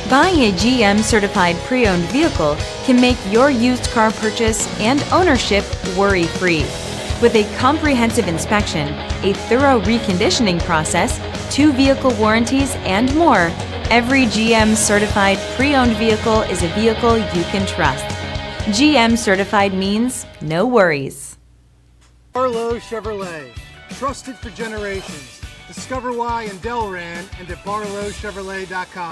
Buying a GM certified pre-owned vehicle can make your used car purchase and ownership worry-free. With a comprehensive inspection, a thorough reconditioning process, 2 vehicle warranties, and more, every GM certified pre-owned vehicle is a vehicle you can trust. GM certified means no worries. Barlow Chevrolet, trusted for generations. Discover why in Delran and at barlowchevrolet.com.